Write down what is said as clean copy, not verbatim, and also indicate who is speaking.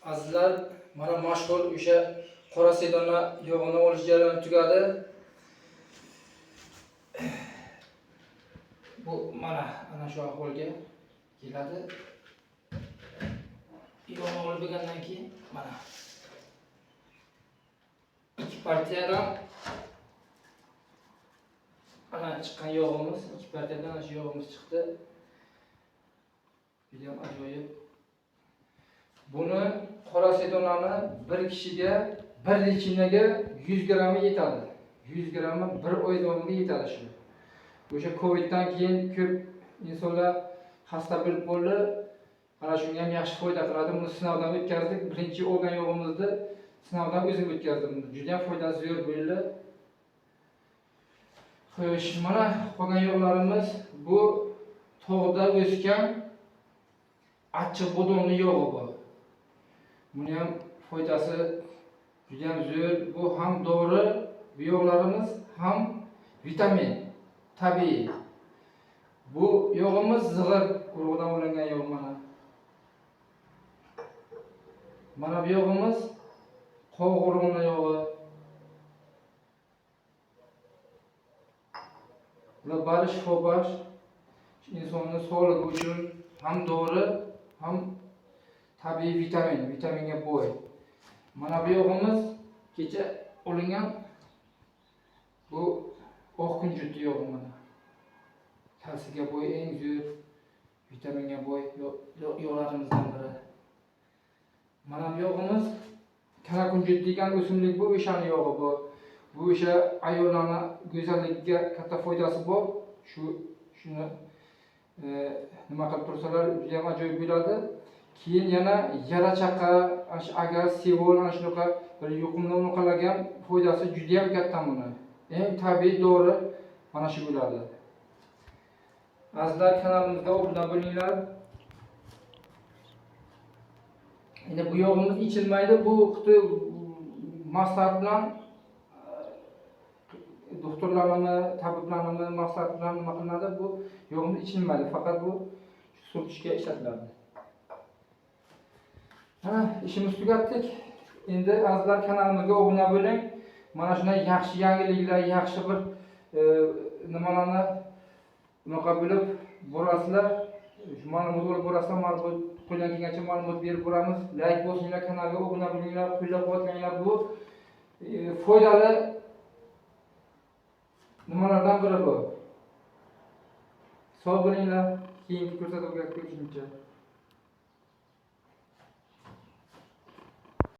Speaker 1: Azizlar, mana mashhur o'sha qora sedona yog'ini olish jarayoni tugadi. Bu ana shu ahvolga keladi. Yog'ni olib bo'lgandan keyin mana ikki partiyadan ana chiqqan yog'imiz, ikki partiyadan ana shu yog'imiz chiqdi. Juda ajoyib. Buni qora sedonani bir kishiga 1 lichinaga 100 grammi yetadi. 100 grammi bir oy davomida yetadi shu. O'sha Coviddan keyin ko'p insonlar xasta bo'lib qoldi. Mana shunga ham yaxshi foyda qiladi. Buni sinovdan o'tkazdik. Birinchi olgan yog'imizni sinovdan o'zim o'tkazdim. Juda ham foydasi zo'r bo'ldi. Xo'sh, mana qolgan yog'larimiz bu tog'da o'sgan achchiq bodomli yog'i bu. Buni ham foydasi juda ham zo'r. Bu ham dori, bu yog'larimiz ham vitamin, tabiiy. Bu yog'imiz zig'ir urug'idan olingan yog' mana. Mana bu yog'imiz qovoq urug'ining yog'i. Bular bari shifobaxsh, insonning sog'ligi uchun ham dori, ham tabiiy vitaminga boy. Mana bu yog'imiz kecha olingan bu oq kunjut yog'i mana. Kalsiyga boy, eng zo'r vitaminga boy yog'larimizdan biri. Mana bu yog'imiz kara kunjut degan o'simlik bu, o'shaning yog'i bu. Bu o'sha ayollarning go'zalligiga katta foydasi bor. Shuni nima qilib tursalar juda ham ajoyib bo'ladi. Keyin yana yara chaqa, agar sevol ana shunaqa bir yuqumli unuqalarga ham foydasi juda ham katta buni. Eng tabiiy dori mana shu bo'ladi. Azizlar, kanalimizga obuna bo'linglar. Endi bu yog'imiz ichilmaydi. Bu maslahat bilan doktorlarning, tabiblarning maslahati bilan nima qilinadi? Bu yog'imiz ichilmaydi. Faqat bu surtishga ishlatiladi. İşimiz tugatdik. Endi azizlar, kanalimizga obuna bo'ling. Mana shunday yaxshi yangiliklar, yaxshi bir nimalarni unaqa bo'lib borasizlar. Shu ma'lumot olib borasizlar, ma'lumot qo'ldan kelgancha ma'lumot berib boramiz. Like bosinglar, kanalga obuna bo'linglar, qo'llab-quvvatlanglar. Bu foydali nimalardan biri bu. Sog' bo'linglar. Keyingi ko'rsatuvga ko'rishguncha.